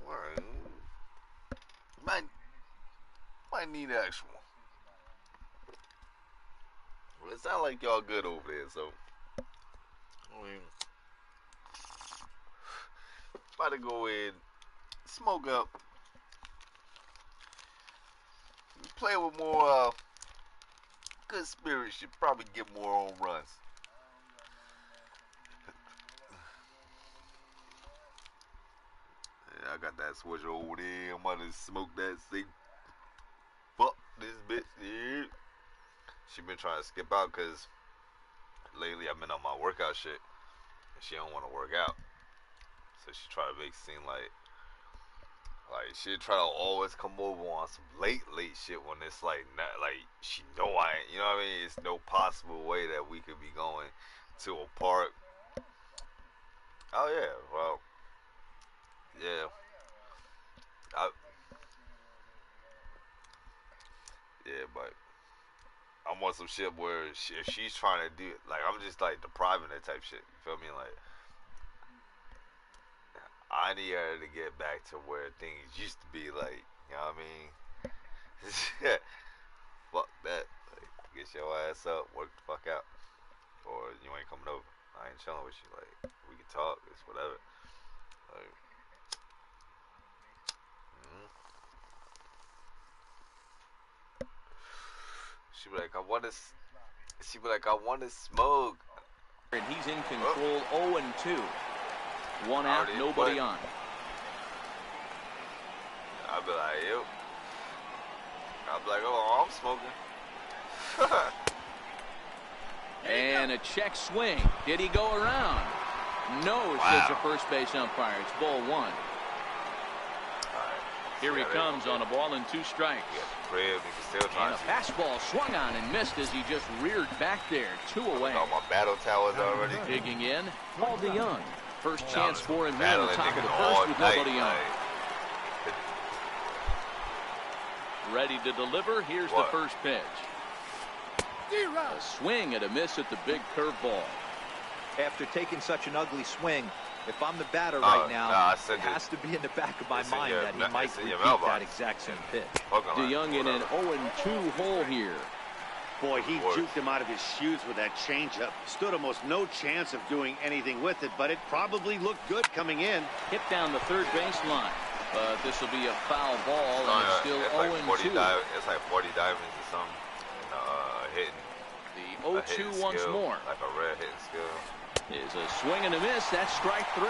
Alright. Might need an extra one. Well, it sounds like y'all good over there, so I mean, about to go in, smoke up, play with more good spirits. Should probably get more home runs. Yeah, I got that switch over there. I'm about to smoke that thing. Fuck this bitch. Yeah. She been trying to skip out because lately I've been on my workout shit and she don't want to work out. So she try to make it seem like she try to always come over on some late shit when it's like not like she know I ain't, you know what I mean? It's no possible way that we could be going to a park. Oh yeah, well, yeah. Yeah, but I want some shit where if she's trying to do it, like I'm just like depriving her type shit. You feel me? Like I need her to get back to where things used to be. Like, you know what I mean? Fuck that. Like, get your ass up, work the fuck out, or you ain't coming over. I ain't chilling with you. Like, we can talk. It's whatever. Like, she be like, I want to. She be like, I want to smoke. And he's in control. 0-2. One out, nobody on. I'll be like, yo. I'll be like, oh, I'm smoking. And a check swing. Did he go around? No, says the first base umpire. It's ball one. Here he comes on a ball and 2 strikes. And a fastball swung on and missed as he just reared back there. 2 away. All my battle towers already. Digging in, Paul DeYoung. First chance for him here on the top of the first with nobody on. Ready to deliver. Here's the first pitch. A swing and a miss at the big curveball. After taking such an ugly swing, if I'm the batter right now, it has to be in the back of my mind that he might repeat that exact same pitch. DeYoung in an 0-2 hole here. Boy, he juked him out of his shoes with that changeup. Stood almost no chance of doing anything with it, but it probably looked good coming in. Hit down the third baseline, but this will be a foul ball, and it's still 0-2. It's like 40 diamonds or something. Hitting. The 0-2 once more. Like a red hitting skill. Is a swing and a miss. That's strike 3.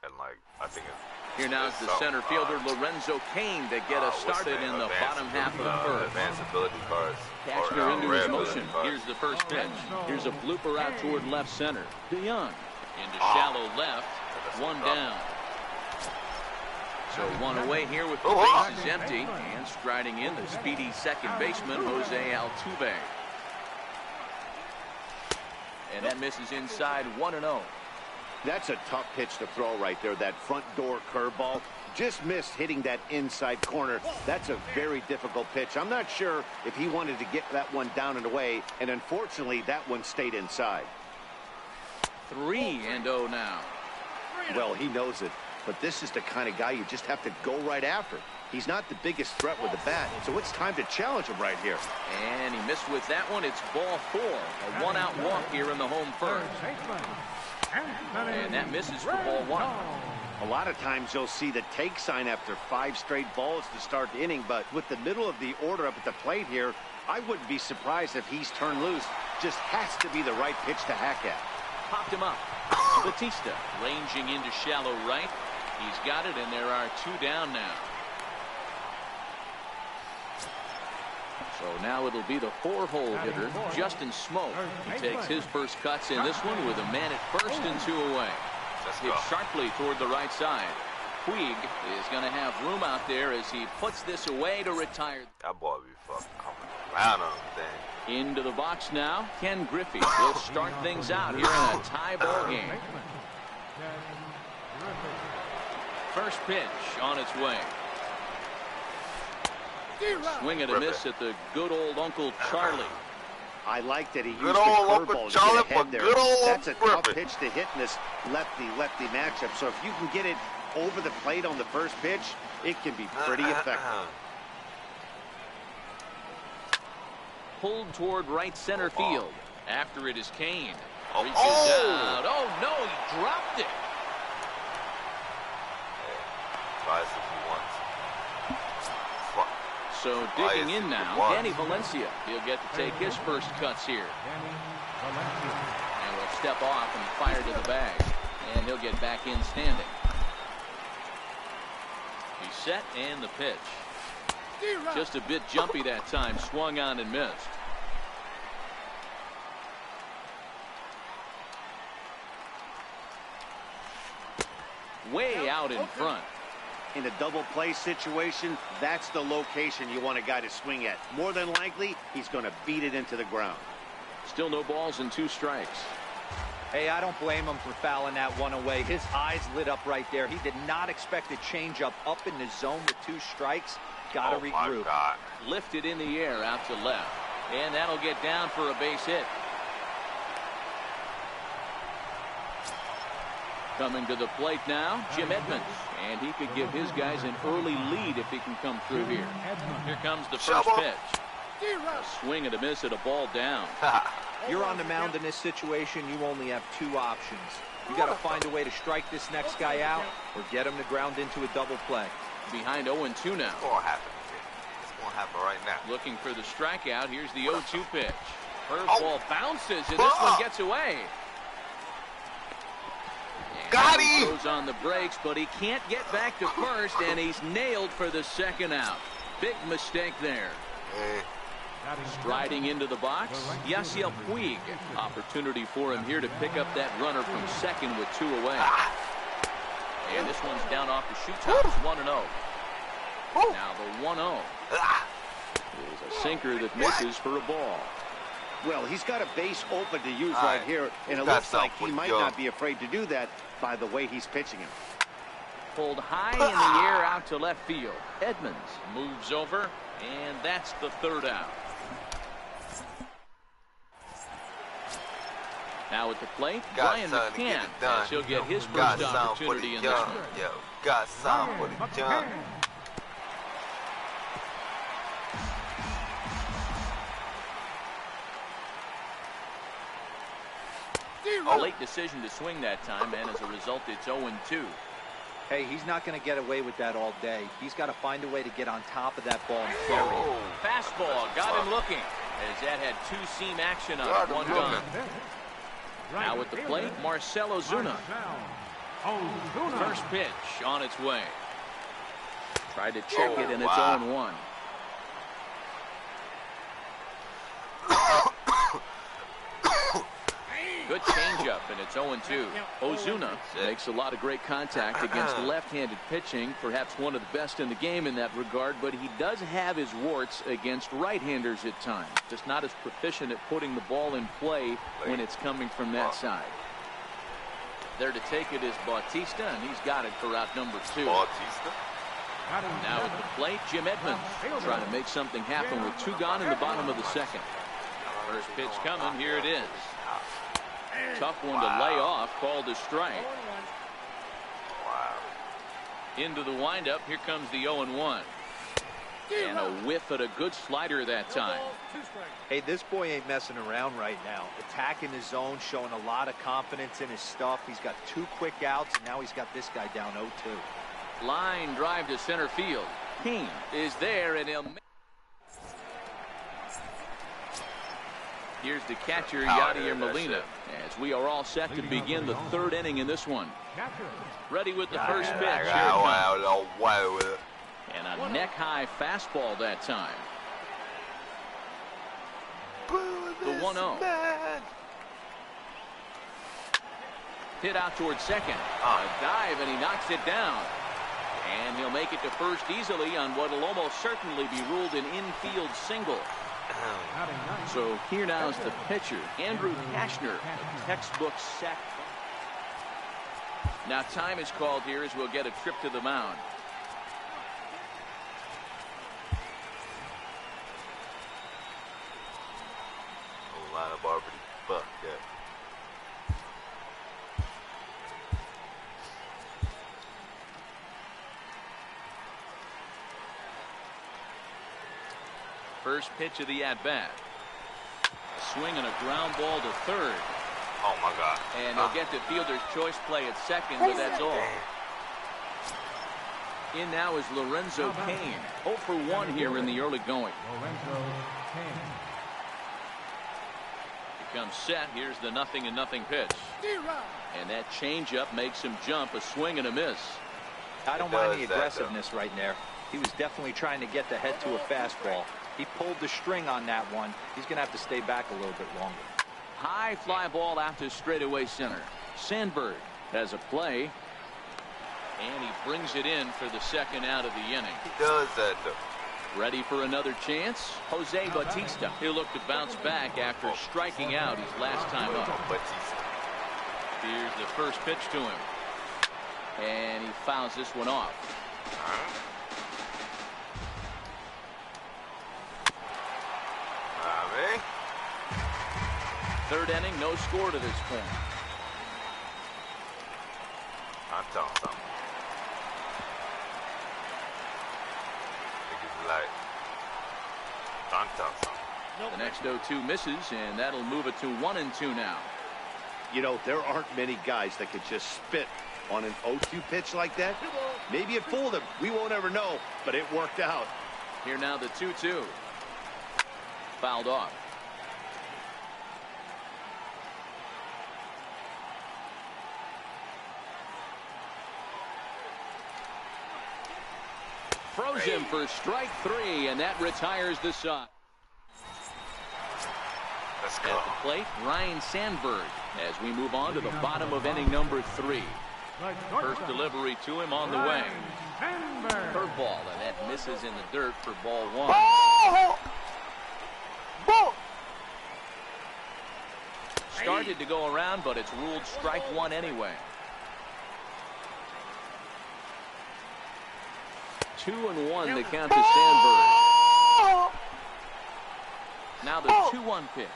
And like, I think it's... Here now is the center fielder Lorenzo Cain to get us started in the bottom half of the first. Advanced ability cards. Cashner into his motion. Here's the first pitch. Here's a blooper out toward left center. DeYoung into shallow left. 1 down. So 1 away here with the bases empty. And striding in the speedy second baseman, Jose Altuve. And that misses inside 1-0. That's a tough pitch to throw right there. That front door curveball just missed hitting that inside corner. That's a very difficult pitch. I'm not sure if he wanted to get that one down and away, and unfortunately that one stayed inside. 3-0 now. Well, he knows it, but this is the kind of guy you just have to go right after. He's not the biggest threat with the bat, so it's time to challenge him right here. And he missed with that one. It's ball 4. A 1-out walk here in the home first. And that misses for ball 1. A lot of times you'll see the take sign after 5 straight balls to start the inning, but with the middle of the order up at the plate here, I wouldn't be surprised if he's turned loose. Just has to be the right pitch to hack at. Popped him up. Batista ranging into shallow right. He's got it, and there are 2 down now. So now it'll be the 4-hole hitter, Justin Smoke. He takes his first cuts in this one with a man at first and 2 away. Hit sharply toward the right side. Puig is going to have room out there as he puts this away to retire. That boy be fucking coming around on the thing. Into the box now, Ken Griffey will start things out here in a tie ball game. First pitch on its way. Swing and a miss at the good old Uncle Charlie. I like that he used the curveball to get ahead there. That's a tough pitch to hit in this lefty-lefty matchup. So if you can get it over the plate on the first pitch, it can be pretty effective. Pulled toward right center field. After it is Kane. Reaches out. Oh, no, he dropped it. Tries if he wants. So digging in now, Danny Valencia. He'll get to take his first cuts here. And will step off and fire to the bag. And he'll get back in standing. He's set and the pitch. Just a bit jumpy that time. Swung on and missed. Way out in front. In a double play situation, that's the location you want a guy to swing at. More than likely, he's going to beat it into the ground. Still no balls and 2 strikes. Hey, I don't blame him for fouling that one away. His eyes lit up right there. He did not expect a changeup up in the zone with 2 strikes. Got to regroup. Lifted in the air out to left. And that'll get down for a base hit. Coming to the plate now, Jim Edmonds. And he could give his guys an early lead if he can come through here. Here comes the first pitch. A swing and a miss at a ball down. You're on the mound in this situation. You only have 2 options. You got to find a way to strike this next guy out or get him to ground into a double play. Behind 0-2 now. It's going to happen. It's going to happen right now. Looking for the strikeout. Here's the 0-2 pitch. Curveball bounces, and this one gets away. Got him! Goes on the brakes, but he can't get back to first, and he's nailed for the second out. Big mistake there. Striding into the box, Yasiel Puig. Opportunity for him here to pick up that runner from second with 2 away. And this one's down off the shoot tops, 1-0. Now the 1-0 is a sinker that misses for a ball. Well, he's got a base open to use right here, and it looks like he might not be afraid to do that by the way he's pitching him. Pulled high in the air out to left field. Edmonds moves over, and that's the 3rd out. Now at the plate, Brian McCann, as he'll get his first opportunity in this one. Yo, got some for the jump. A late decision to swing that time, and as a result, it's 0-2. Hey, he's not going to get away with that all day. He's got to find a way to get on top of that ball and carry it. Fastball, got him looking, as that had 2-seam action on it, 1 gone. Now at the plate, Marcell Ozuna. First pitch on its way. Tried to check it, and it's 0-1. Good changeup, and it's 0-2. Ozuna makes a lot of great contact against left-handed pitching, perhaps one of the best in the game in that regard, but he does have his warts against right-handers at times. Just not as proficient at putting the ball in play when it's coming from that side. There to take it is Bautista, and he's got it for out number 2. Bautista? Now at the plate, Jim Edmonds trying to make something happen with 2 gone in the bottom of the 2nd. First pitch coming, here it is. Tough one to lay off, called a strike. Into the windup, here comes the 0-1. And a whiff at a good slider that time. Hey, this boy ain't messing around right now. Attacking his zone, showing a lot of confidence in his stuff. He's got 2 quick outs, and now he's got this guy down 0-2. Line drive to center field. Kane is there, and he'll... Here's the catcher, Yadier Molina, as we are all set to begin the 3rd inning in this one. Ready with the first pitch. Here it comes. And a neck-high fastball that time. The 1-0. Hit out towards second. A dive, and he knocks it down. And he'll make it to first easily on what will almost certainly be ruled an infield single. So here now is the pitcher, Andrew Kashner, a textbook sack. Now time is called here as we'll get a trip to the mound. up already. Fuck yeah. First pitch of the at-bat. Swing and a ground ball to third. Oh, my God. And he'll get the fielder's choice play at second, but that's all. In now is Lorenzo Cain. 0 for 1 here in the early going. He comes set. Here's the 0-0 pitch. And that changeup makes him jump. A swing and a miss. I don't mind the aggressiveness right there. He was definitely trying to get the head to a fastball. He pulled the string on that one. He's going to have to stay back a little bit longer. High fly ball out to straightaway center. Sandberg has a play. And he brings it in for the second out of the inning. He does that, though. Ready for another chance? Jose Bautista. He'll look to bounce back after striking out his last time up. Here's the first pitch to him. And he fouls this one off. Third inning, no score to this point. I'm telling something. The next 0-2 misses, and that'll move it to 1-2 now. You know, there aren't many guys that could just spit on an 0-2 pitch like that. Maybe it fooled him. We won't ever know, but it worked out. Here now the 2-2. Fouled off. Throws him for strike 3, and that retires the side. Let's go. At the plate, Ryne Sandberg, as we move on to the bottom of inning number 3. First delivery to him on the way. Curveball, and that misses in the dirt for ball 1. Started to go around, but it's ruled strike 1 anyway. 2-1 the count to Sandberg. Now the 2-1 pitch.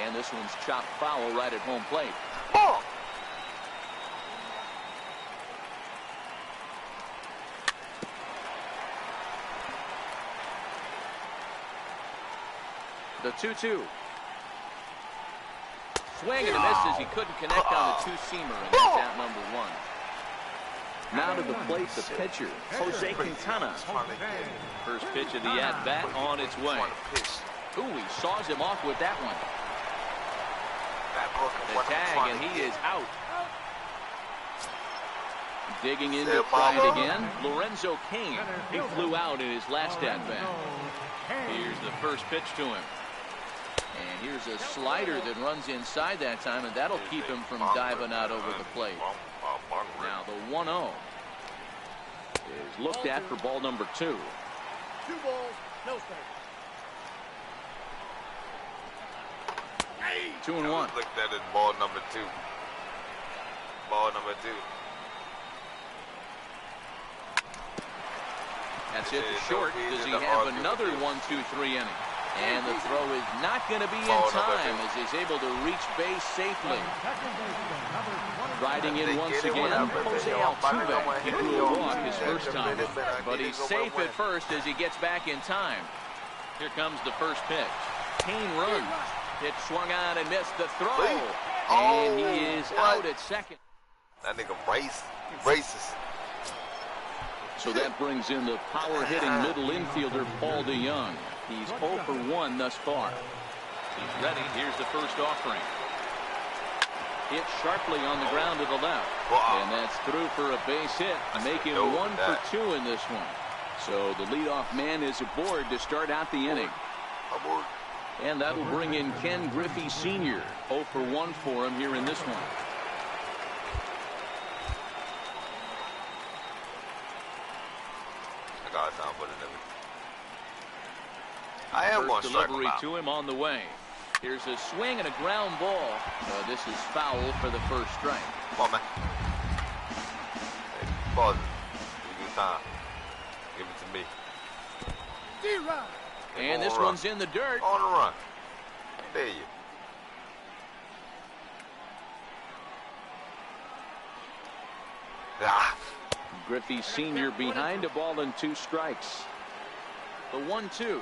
And this one's chopped foul right at home plate. The 2-2. Swing and a miss as he couldn't connect on the two-seamer, and that's out number 1. Now to the plate, the pitcher, Jose Quintana. First pitch of the at-bat on its way. Ooh, he saws him off with that one. The tag, and he is out. Digging in to try it again, Lorenzo Cain. He flew out in his last at-bat. Here's the first pitch to him. And here's a slider that runs inside that time, and that'll keep him from diving out over the plate. Now the 1-0 is looked at for ball number 2. 2 balls, no strikes. 2-1. Looked at it, ball number 2. Ball number 2. That's it to short. Does he have another 1-2-3 inning? And the throw is not going to be in time as he's able to reach base safely. Riding in once again, Jose Altuve. He drew a walk his first time up, but he's safe at first as he gets back in time. Here comes the first pitch. Cain runs. Pitch swung on and missed the throw. And he is out at second. That nigga race. He races. So that brings in the power-hitting middle infielder, Paul DeYoung. He's 0 for 1 thus far. He's ready. Here's the first offering. Hit sharply on the ground to the left. And that's through for a base hit, making 1 for 2 in this one. So the leadoff man is aboard to start out the inning. And that'll bring in Ken Griffey Sr. 0 for 1 for him here in this one. I am First delivery to him on the way. Here's a swing and a ground ball. This is foul for the first strike. Come on, man. Hey, pause it. Give me good time. Give it to me. And this one's in the dirt. On the run. There you. Ah. Griffey Sr. behind a ball and 2 strikes. The 1-2.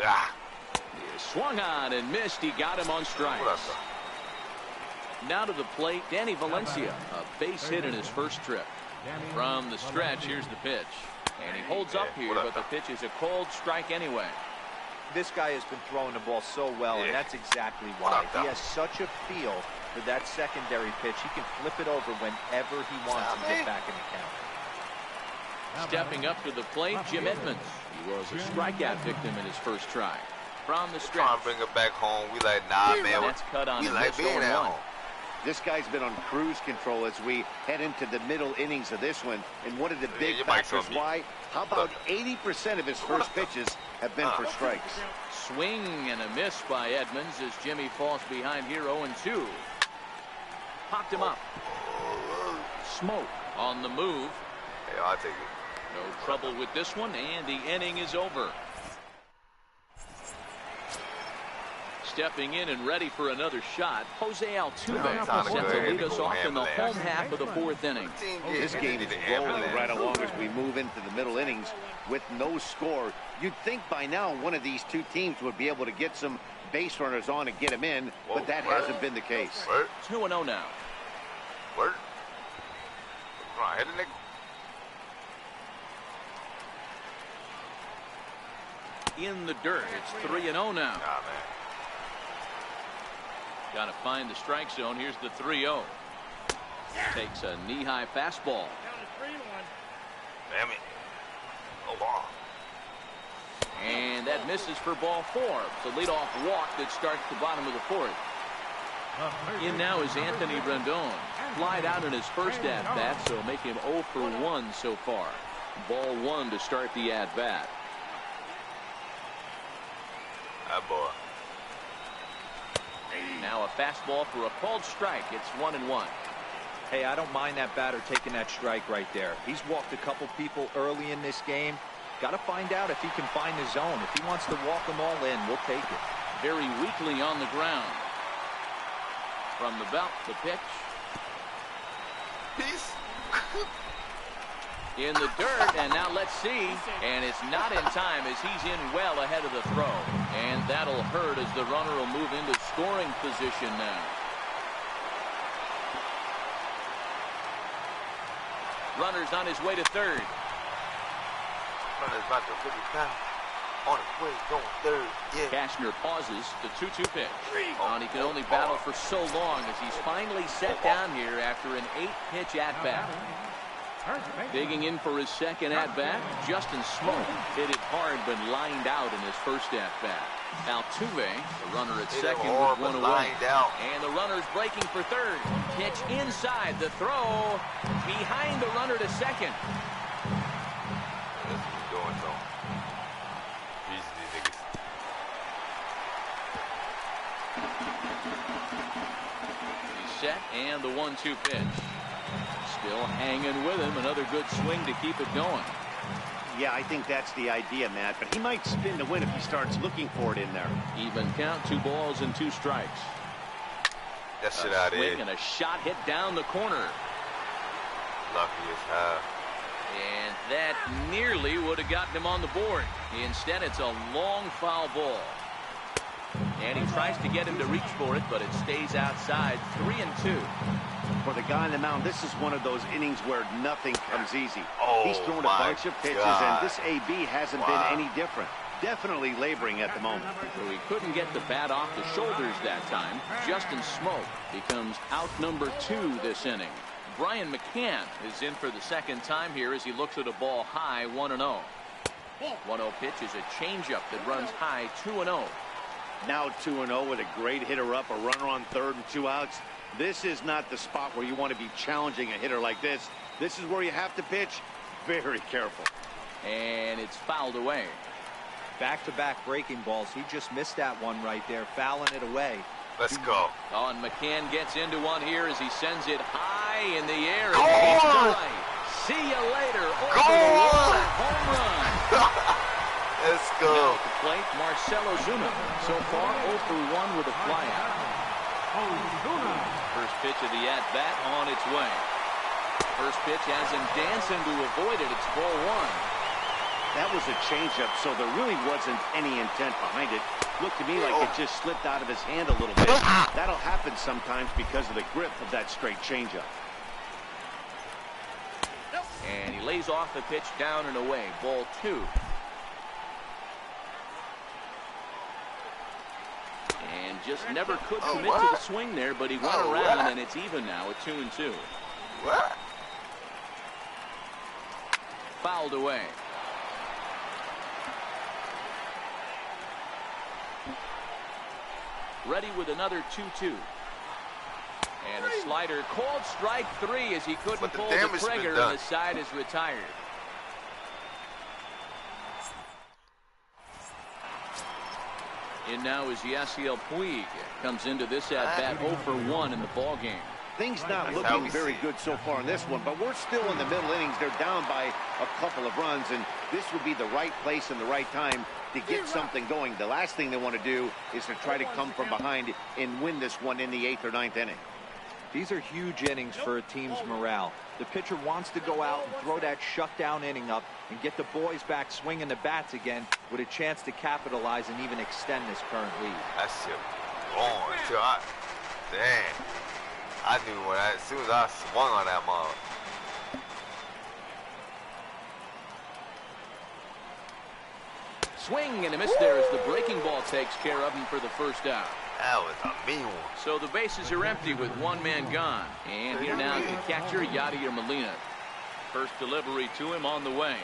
Ah. He swung on and missed. He got him on strikes. Now to the plate, Danny Valencia. A base hit in his first trip. From the stretch, here's the pitch. And he holds up here, but the pitch is a cold strike anyway. This guy has been throwing the ball so well, and that's exactly why. He has such a feel for that secondary pitch. He can flip it over whenever he wants and get back in the count. Stepping up to the plate, Jim Edmonds. He was a strikeout victim in his first try. From the stretch. Trying to bring it back home. We like, nah, man. That's cut on we like being at home. This guy's been on cruise control as we head into the middle innings of this one. And one of the big factors why, how about 80% of his first pitches have been for strikes? Swing and a miss by Edmonds as Jimmy falls behind here 0-2. Popped him up. Smoke on the move. Yeah, I'll take it. No trouble with this one, and the inning is over. Stepping in and ready for another shot, Jose Altuve set to lead us off in the home half of the 4th inning. This game is rolling right along as we move into the middle innings with no score. You'd think by now one of these two teams would be able to get some base runners on and get them in, but that hasn't been the case. 2-0 now. Word. Right, hit it, In the dirt, it's 3-0 now. Nah, man. Got to find the strike zone. Here's the 3-0. Takes a knee-high fastball. Damn it. Oh, wow. And that misses for ball 4. It's a leadoff walk that starts the bottom of the 4th. In now is Anthony Rendon. Flied out in his first at-bat, so make him 0 for 1 so far. Ball 1 to start the at-bat. That boy. Now a fastball for a called strike. It's 1-1. Hey, I don't mind that batter taking that strike right there. He's walked a couple people early in this game. Got to find out if he can find the zone. If he wants to walk them all in, we'll take it. Very weakly on the ground. From the belt, the pitch. Peace. In the dirt, and now let's see. And it's not in time as he's in well ahead of the throw. And that'll hurt as the runner will move into scoring position now. Runner's on his way to third. Runner's about to put it down. On his way, going third. Yeah. Cashner pauses the 2-2 pitch. And he can only battle for so long as he's finally set down here after an 8-pitch at-bat. Digging in for his second at-bat, Justin Smoke hit it hard but lined out in his first at-bat. Altuve, the runner at second with 1 away. And the runner's breaking for third. Pitch inside, the throw behind the runner to second. That's what's going on. These niggas. He's set, and the 1-2 pitch. Still hanging with him. Another good swing to keep it going. Yeah, I think that's the idea, Matt. But he might spin to win if he starts looking for it in there. Even count, 2 balls and 2 strikes. That shit out of here. Swing and a shot hit down the corner. Lucky as hell. And that nearly would have gotten him on the board. Instead, it's a long foul ball. And he tries to get him to reach for it, but it stays outside. 3-2. For the guy on the mound, this is one of those innings where nothing comes easy. Oh, he's thrown a bunch of pitches, and this AB hasn't been any different. Definitely laboring at the moment. So he couldn't get the bat off the shoulders that time. Justin Smoke becomes out number 2 this inning. Brian McCann is in for the second time here as he looks at a ball high, 1-0. 1-0 pitch is a changeup that runs high, 2-0. Now 2-0 with a great hitter up, a runner on third and 2 outs. This is not the spot where you want to be challenging a hitter like this. This is where you have to pitch very careful. And it's fouled away. Back-to-back breaking balls. He just missed that one right there, fouling it away. Let's go. Oh, and McCann gets into one here as he sends it high in the air. Go and on! right. See you later. Go on! Home run. Let's go. Now at the plate, Marcell Ozuna. So far, 0 for 1 with a flyout. First pitch of the at-bat on its way. First pitch has him dancing to avoid it. It's ball 1. That was a changeup, so there really wasn't any intent behind it. Looked to me like it just slipped out of his hand a little bit. That'll happen sometimes because of the grip of that straight changeup. And he lays off the pitch down and away. Ball 2. And just never could commit to the swing there, but he went around, and it's even now at 2-2. What? Fouled away. Ready with another 2-2. And a slider called strike 3 as he couldn't pull the trigger, and the side is retired. In now is Yasiel Puig. Comes into this at-bat 0 for 1 in the ball game. Things not looking very good so far in this one, but we're still in the middle innings. They're down by a couple of runs, and this would be the right place and the right time to get something going. The last thing they want to do is to try to come from behind and win this one in the 8th or 9th inning. These are huge innings for a team's morale. The pitcher wants to go out and throw that shutdown inning up and get the boys back swinging the bats again with a chance to capitalize and even extend this current lead. That shit going too hot. Damn. I knew when as soon as I swung on that mug. Swing and a miss there as the breaking ball takes care of him for the first out. That was a mean one. So the bases are empty with one man gone. And here now is the catcher, Yadier Molina. First delivery to him on the way.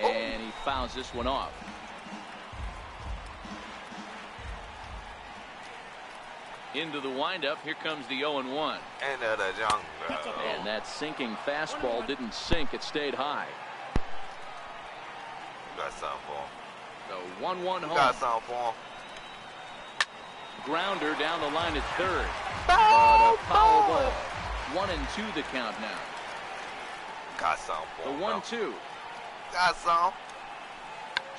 And he fouls this one off. Into the windup, here comes the 0-1. Into the jungle. And that sinking fastball didn't sink, it stayed high. Got something for him. So 1-1 home. Got something for him. Grounder down the line at third. But a foul ball. 1-2 the count now. Got something for him. The 1-2. Got some.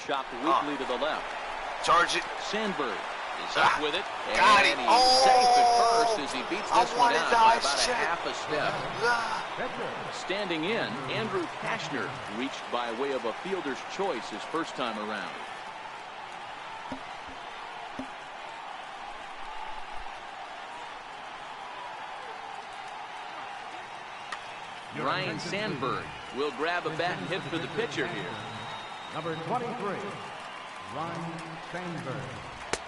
Chopped weakly to the left. Charge it. Sandberg is up with it. Got and it. he's safe at first as he beats this one out by about a half a step. Standing in, Andrew Kashner reached by way of a fielder's choice his first time around. Ryan Sandberg will grab a bat and hit for the pitcher here. Number 23, Ryan Sandberg.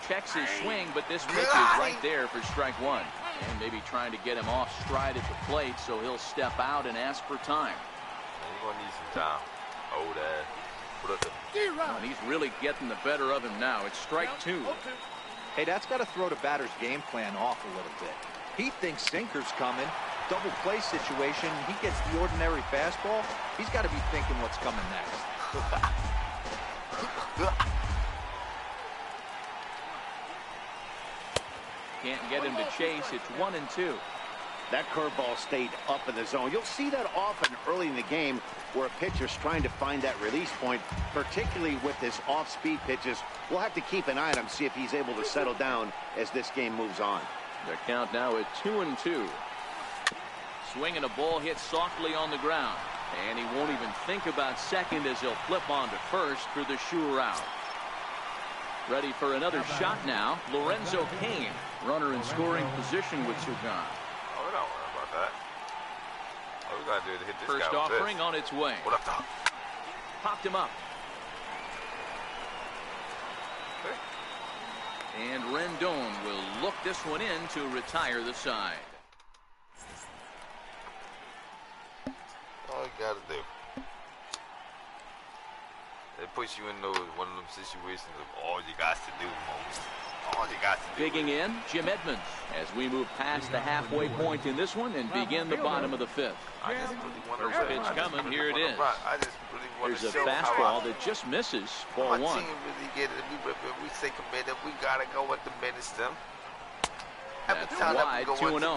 Checks his swing, but this pitch is right there for strike 1. And maybe trying to get him off stride at the plate, so he'll step out and ask for time. You're going to need some time. Old ass. And he's really getting the better of him now. It's strike 2. Hey, that's got to throw the batter's game plan off a little bit. He thinks sinker's coming. Double play situation. He gets the ordinary fastball. He's got to be thinking what's coming next. Can't get him to chase. It's 1-2. That curveball stayed up in the zone. You'll see that often early in the game where a pitcher's trying to find that release point, particularly with his off-speed pitches. We'll have to keep an eye on him, see if he's able to settle down as this game moves on. The count now at 2-2. Swing and a ball hit softly on the ground. And he won't even think about second as he'll flip on to first for the sure out. Ready for another shot now. Lorenzo Cain, runner in scoring position with Sugan. Oh, we don't worry about that. All we got to do is hit this First guy with offering this. on its way. What up, Doc? Popped him up. Okay. And Rendon will look this one in to retire the side. All you got to do. It puts you in one of them situations of all you got to do most. All you got to do. Digging in, Jim Edmonds, as we move past the halfway point in this one and begin the bottom of the 5th. I just really want to First pitch coming, here it is. I just really want Here's to a show fastball how that just misses, ball my 1. team really get it. We stay committed. We got to go with the minutes them. That's wide, 2-0.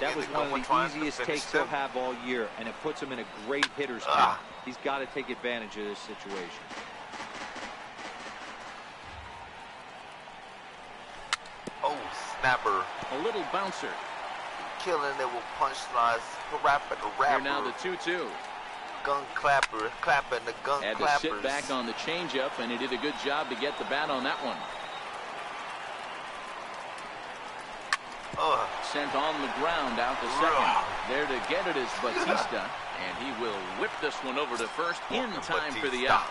That was one of the easiest takes he'll have all year, and it puts him in a great hitter's count. He's got to take advantage of this situation. Oh, snapper. A little bouncer. Killing it with punchlines. Rapper the rapper. Here now the 2-2. Gun clapper. Clapping the gun Had clappers. to sit back on the changeup, and he did a good job to get the bat on that one. Sent on the ground out to second. There to get it is Batista, and he will whip this one over to first in time for the out.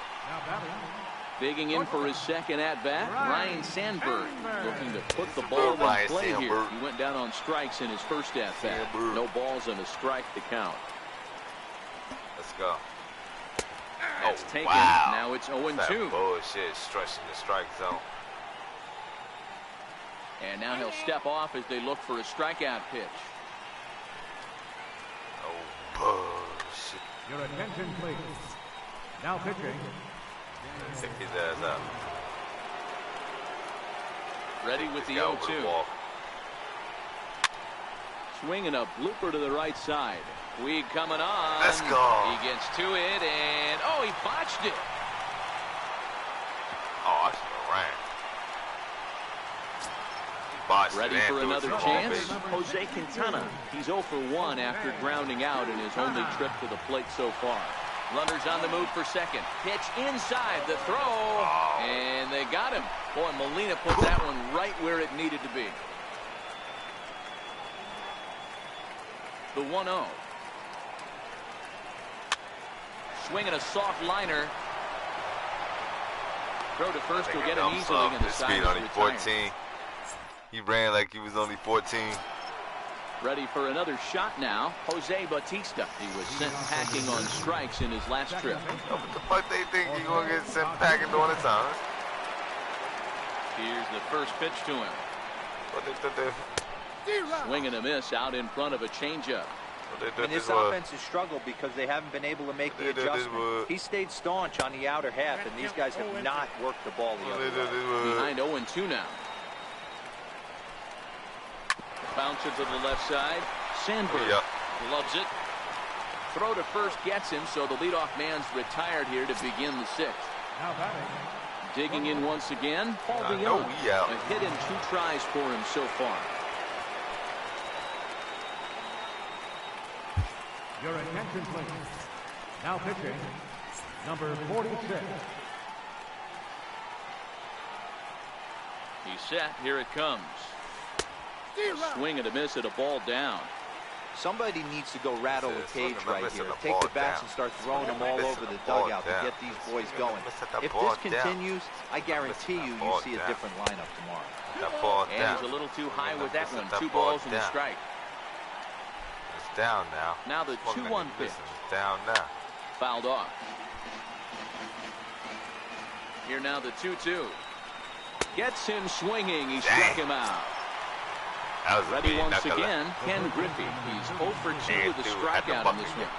Digging in for his second at-bat, Ryne Sandberg, looking to put the ball in play here. He went down on strikes in his first at-bat. No balls and a strike to count. Let's go. That's taken. Wow. Now it's 0-2. Bullshit, stretching the strike zone. And now he'll step off as they look for a strikeout pitch. Oh, bullshit. Your attention, please. Now pitching. Pick his ass up. Ready with the 0-2. Swinging a blooper to the right side. Puig coming on. Let's go. He gets to it, and oh, he botched it. Oh, I should have ran. Ready for another chance? Jose Quintana. He's 0 for 1 after grounding out in his only trip to the plate so far. Runners on the move for second. Pitch inside the throw. And they got him. Boy, Molina put that one right where it needed to be. The 1-0. Swinging a soft liner. Throw to first will get him easily, and the side only 14. He ran like he was only 14. Ready for another shot now. Jose Batista. He was sent packing on strikes in his last trip. What the fuck they think he gonna get sent packing during the time? Here's the first pitch to him. Swing and a miss out in front of a changeup. And this offense has struggled because they haven't been able to make the adjustment. He stayed staunch on the outer half, and these guys have not worked the ball the other way. Behind 0-2 now. Bouncer to the left side. Sandberg loves it. Throw to first gets him, so the leadoff man's retired here to begin the sixth. Digging in once again, Paul Leon. A hit and 2 tries for him so far. Your attention, please. Now pitching, number 46. He's set. Here it comes. Swing and a miss at a ball down. Somebody needs to go rattle the cage right here. Take the bats and start throwing them all over the dugout to get these boys going. If this continues, I guarantee you see a different lineup tomorrow. And he's a little too high with that one. 2 balls and a strike. It's down now. Now the 2-1 pitch. It's down now. Fouled off. Here now the 2-2. Gets him swinging. He struck him out. Ready once again, Ken Griffey. He's 0 for 2 with a strikeout in this one.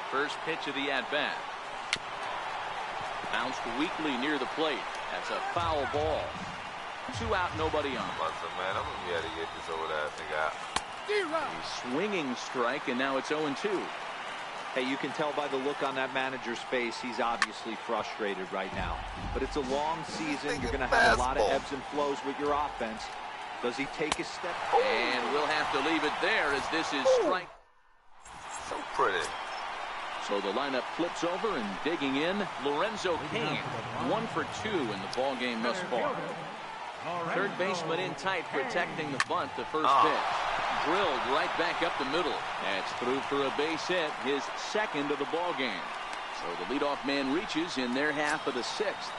First pitch of the at-bat. Bounced weakly near the plate. That's a foul ball. 2 out, nobody on. Man, I'm gonna be able to get this over there, I think He's swinging strike, and now it's 0-2. Hey, you can tell by the look on that manager's face, he's obviously frustrated right now. But it's a long season. You're going to have a lot of ebbs and flows with your offense. Does he take a step? And we'll have to leave it there as this is strike. So pretty. So the lineup flips over and digging in, Lorenzo Cain. 1 for 2 in the ball game thus far. Third baseman in tight, protecting the bunt, the first pitch. Drilled right back up the middle. That's through for a base hit, his second of the ball game. So the leadoff man reaches in their half of the sixth.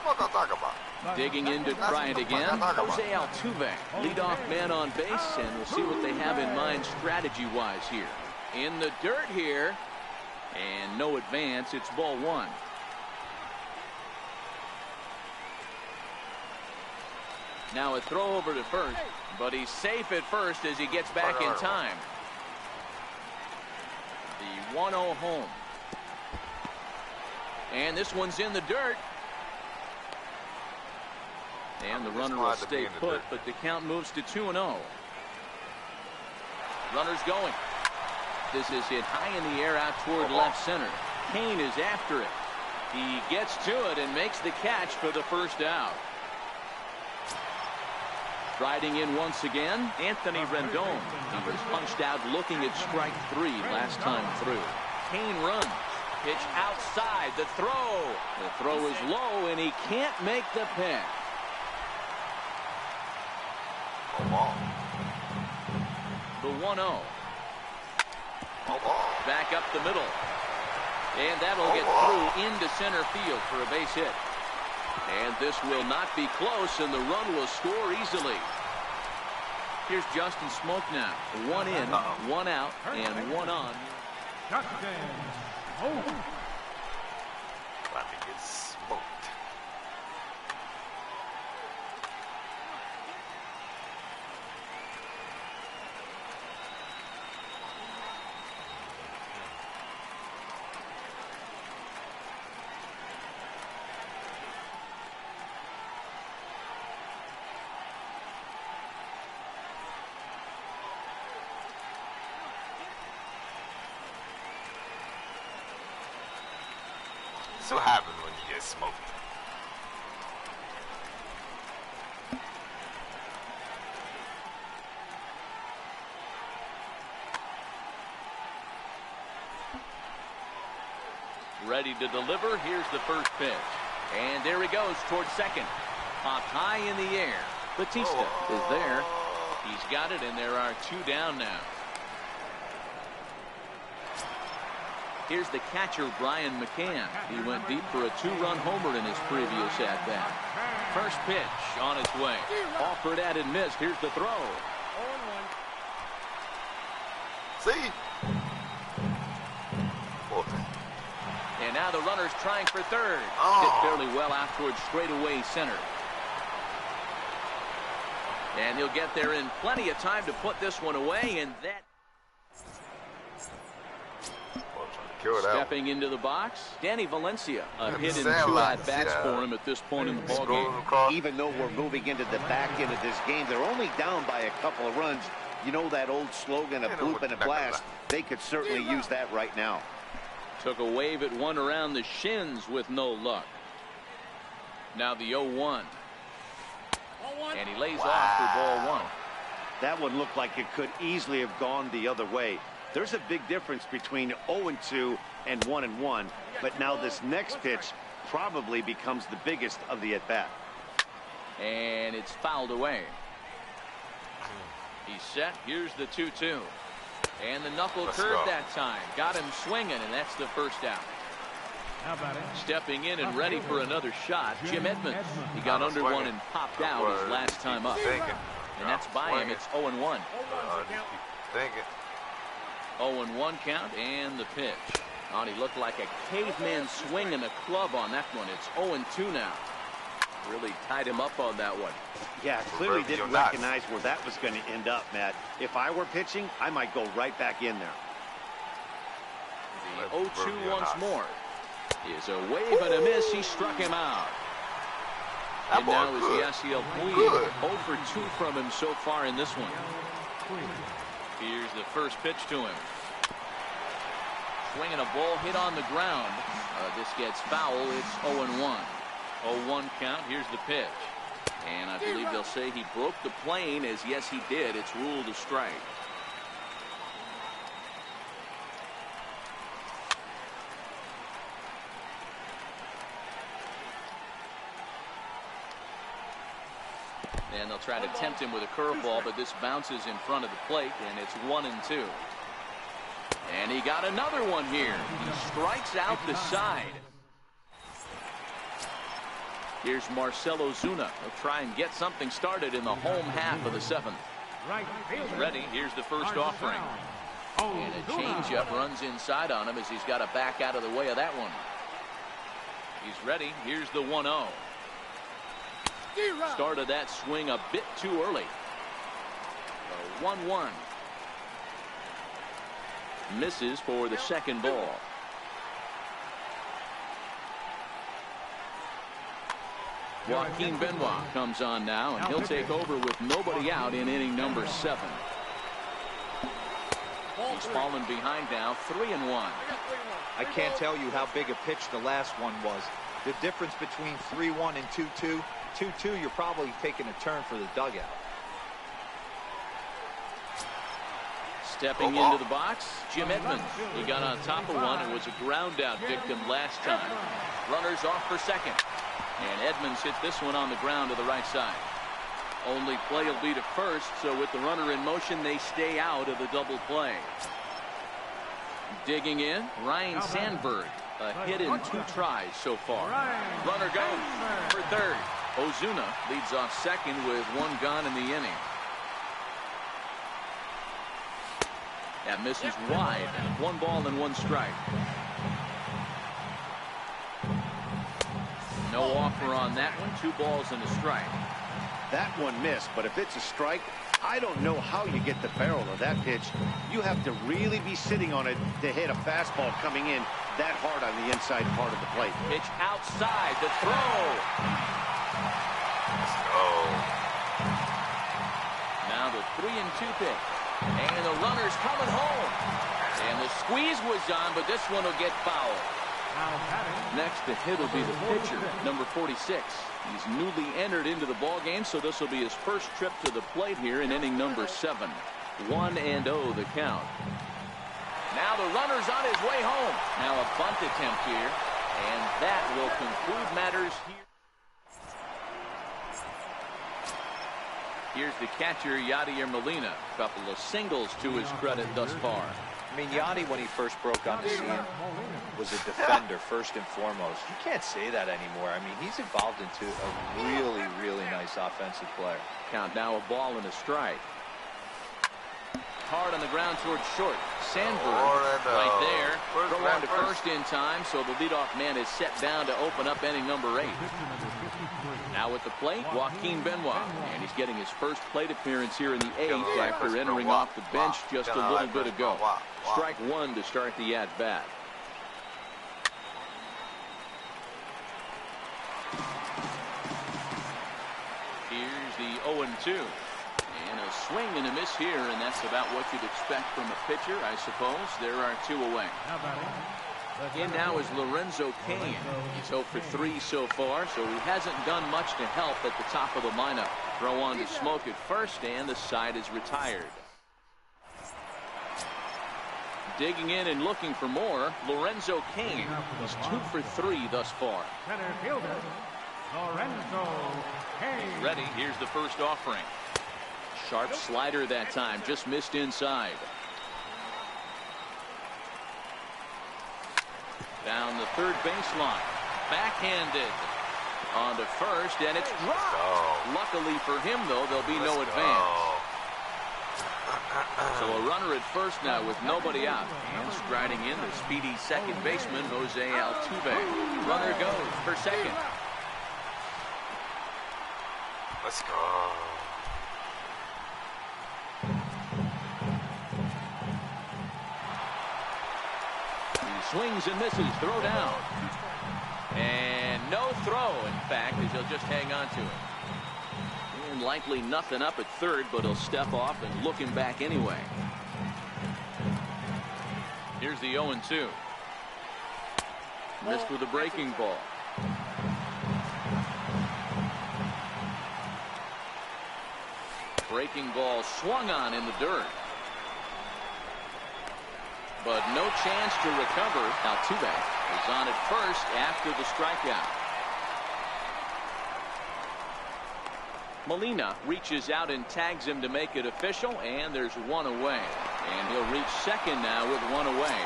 What I'm talking about? Digging in to try it again, Jose Altuve, leadoff man on base, and we'll see what they have in mind strategy-wise here. In the dirt here, and no advance. It's ball 1. Now a throw over to first, but he's safe at first as he gets back in time. The 1-0 home. And this one's in the dirt. And the runner will stay put, but the count moves to 2-0. Runner's going. This is hit high in the air out toward left center. Kane is after it. He gets to it and makes the catch for the first out. Striding in once again, Anthony Rendon. He was punched out looking at strike 3 last time through. Kane runs. Pitch outside. The throw. The throw is low, and he can't make the pick. The 1-0. Back up the middle. And that'll get through into center field for a base hit. And this will not be close, and the run will score easily. Here's Justin Smoak now. 1 in, 1 out, and 1 on. Justin Smoak. About to get smoked. That's what happens when you get smoked. Ready to deliver. Here's the first pitch. And there he goes towards second. Popped high in the air. Batista is there. He's got it, and there are 2 down now. Here's the catcher, Brian McCann. He went deep for a 2-run homer in his previous at-bat. First pitch on its way. Offered at and missed. Here's the throw. 0-1. See? And now the runner's trying for third. Hit fairly well out towards straightaway center. And he'll get there in plenty of time to put this one away, and that... Stepping into the box, Danny Valencia. A hit in 2 at-bats for him at this point in the ballgame. Even though we're moving into the back end of this game, they're only down by a couple of runs. You know that old slogan, a bloop and a blast. They could certainly use that right now. Took a wave at one around the shins with no luck. Now the 0-1. And he lays off for ball 1. That one looked like it could easily have gone the other way. There's a big difference between 0-2 and 1-1, but now this next pitch probably becomes the biggest of the at-bat. And it's fouled away. He's set. Here's the 2-2. And the knuckle curve that time. Got him swinging, and that's the first out. Stepping in and ready for another shot, Jim Edmonds. He got under one and popped out his last time up. And that's by him. It's 0-1. 0-1 count and the pitch. Oh, he looked like a caveman swinging a club on that one. It's 0-2 now. Really tied him up on that one. Yeah, clearly didn't recognize where that was going to end up, Matt. If I were pitching, I might go right back in there. The 0-2 once more. Is a wave and a miss. He struck him out. And now is Yasiel Puig. 0 for 2 from him so far in this one. Here's the first pitch to him. Swinging a ball hit on the ground. This gets foul. It's 0-1. 0-1 count. Here's the pitch. And I believe they'll say he broke the plane, as yes he did. It's ruled a strike. And they'll try to tempt him with a curveball, but this bounces in front of the plate, and it's 1-2. And he got another one here. He strikes out the side. Here's Marcell Ozuna. He'll try and get something started in the home half of the 7th. He's ready. Here's the first offering. And a changeup runs inside on him as he's got to back out of the way of that one. He's ready. Here's the 1-0. Started that swing a bit too early. 1-1. Misses for the second ball. Joaquin Benoit comes on now, and he'll take over with nobody out in inning number 7. He's fallen behind now, 3-1. I can't tell you how big a pitch the last one was. The difference between 3-1 and 2-2. 2-2, you're probably taking a turn for the dugout. Stepping into the box, Jim Edmonds. He got on top of one and was a ground out victim last time. Runners off for second. And Edmonds hit this one on the ground to the right side. Only play will be to first, so with the runner in motion, they stay out of the double play. Digging in, Ryan Sandberg. A hit in 2 tries so far. Runner goes for third. Ozuna leads off second with 1 gone in the inning. That misses wide. 1 ball and 1 strike. No offer on that one. 2 balls and a strike. That one missed, but if it's a strike, I don't know how you get the barrel of that pitch. You have to really be sitting on it to hit a fastball coming in that hard on the inside part of the plate. Pitch outside, the throw. Let's go. Now the 3-2 pitch. And the runner's coming home. And the squeeze was on, but this one will get fouled. Next to hit will be the pitcher, number 46. He's newly entered into the ball game, so this will be his first trip to the plate here in inning number 7. 1-0 the count. Now the runner's on his way home. Now a bunt attempt here, and that will conclude matters here. Here's the catcher, Yadier Molina. A couple of singles to his credit thus far. I mean, Yadi, when he first broke on the scene, was a defender first and foremost. You can't say that anymore. I mean, he's evolved into a really, really nice offensive player. Count now a ball and a strike. Hard on the ground towards short. Sandberg right there. Throw on to first in time, so the leadoff man is set down to open up inning number 8. Now at the plate, Joaquin Benoit. And he's getting his first plate appearance here in the 8th after entering off the bench just a little bit ago. Strike 1 to start the at-bat. Here's the 0-2. And a swing and a miss here, and that's about what you'd expect from a pitcher, I suppose. There are 2 away. In now is Lorenzo Cain. He's 0 for 3 so far, so he hasn't done much to help at the top of the lineup. Throw on to Smoke at first, and the side is retired. Digging in and looking for more, Lorenzo Cain. He's 2 for 3 thus far. Center fielder, Lorenzo Cain. Ready, here's the first offering. Sharp slider that time, just missed inside. Down the third baseline. Backhanded. On to first, and it's dropped. Luckily for him, though, there'll be no advance. So a runner at first now with nobody out. And striding in, the speedy second baseman, Jose Altuve. Runner goes for second. Let's go. Swings and misses, throw down. And no throw, in fact, as he'll just hang on to it. And likely nothing up at third, but he'll step off and look him back anyway. Here's the 0-2. Missed with a breaking ball. Breaking ball swung on in the dirt. But no chance to recover. Altuve is on at first after the strikeout. Molina reaches out and tags him to make it official, and there's 1 away. And he'll reach second now with 1 away.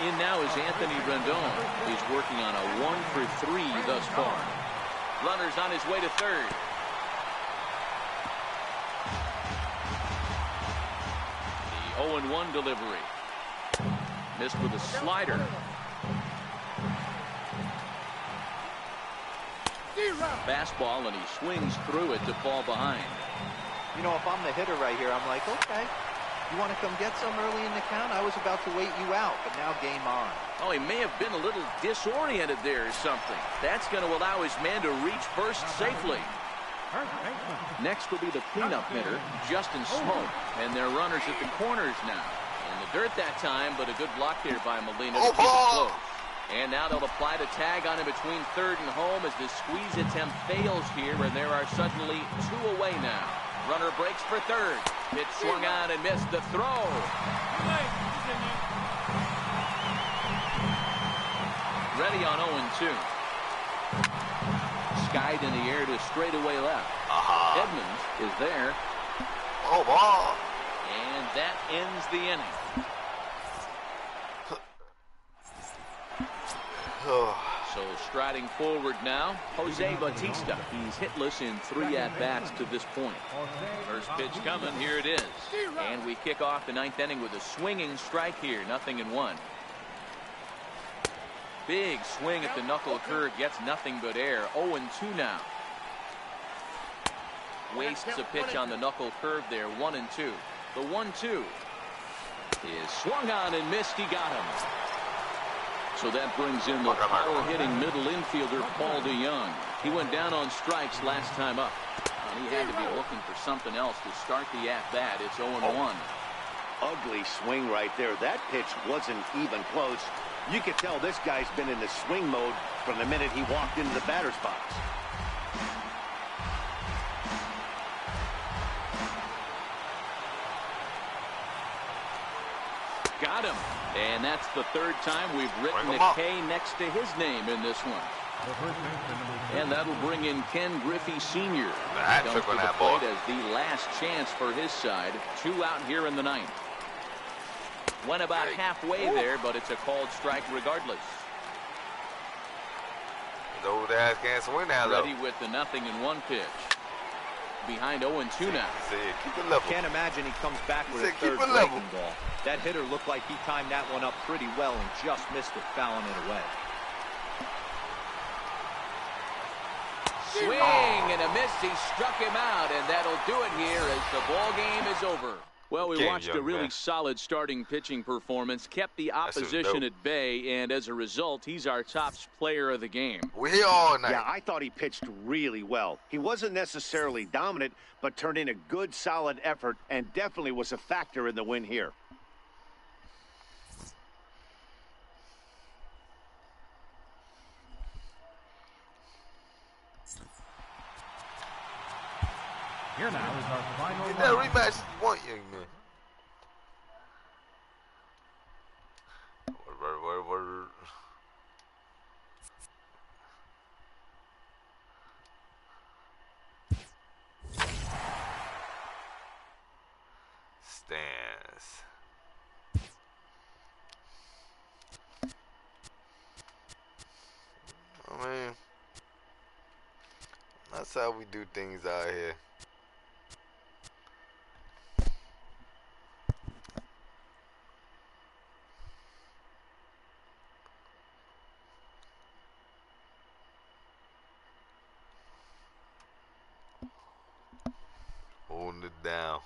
In now is Anthony Rendon. He's working on a 1 for 3 thus far. Runner's on his way to third. The 0-1 delivery. Missed with a slider. Fastball, and he swings through it to fall behind. You know, if I'm the hitter right here, I'm like, okay, you want to come get some early in the count? I was about to wait you out, but now game on. Oh, he may have been a little disoriented there or something. That's going to allow his man to reach first safely. Next will be the cleanup hitter, Justin Smoke. And they're runners at the corners now. In the dirt that time, but a good block there by Molina to keep it close. And now they'll apply the tag on him between third and home as the squeeze attempt fails here, and there are suddenly 2 away now. Runner breaks for third. Pitch swung on and missed the throw. Ready on 0-2. Skied in the air to straightaway left. Edmonds is there. Oh, ball. And that ends the inning. So striding forward now, Jose Bautista. He's hitless in 3 at-bats to this point. First pitch coming, here it is. And we kick off the 9th inning with a swinging strike here, 0-1. Big swing at the knuckle curve, gets nothing but air. 0-2 now. Wastes a pitch on the knuckle curve there, 1-2. The 1-2 is swung on and missed. He got him. So that brings in the power-hitting middle infielder, Paul DeYoung. He went down on strikes last time up. And he had to be looking for something else to start the at-bat. It's 0-1. Ugly swing right there. That pitch wasn't even close. You could tell this guy's been in the swing mode from the minute he walked into the batter's box. Got him. And that's the 3rd time we've written a K next to his name in this one. And that'll bring in Ken Griffey Sr. Comes to the plate as the last chance for his side. 2 out here in the 9th. Went about halfway there, but it's a called strike regardless. No, that can't swing now, though. Ready with the 0-1 pitch. Behind 0-2 now. Keep it level. Can't imagine he comes back with a third breaking ball. That hitter looked like he timed that one up pretty well and just missed it, fouling it away. Swing and a miss. He struck him out, and that'll do it here as the ball game is over. Well, we watched a really solid starting pitching performance, kept the opposition at bay, and as a result, he's our top player of the game. We're here all night. Yeah, I thought he pitched really well. He wasn't necessarily dominant, but turned in a good, solid effort and definitely was a factor in the win here. Here now is our final Get that rematch you want, young man. Word. Stands. I mean, that's how we do things out here. Holding it down.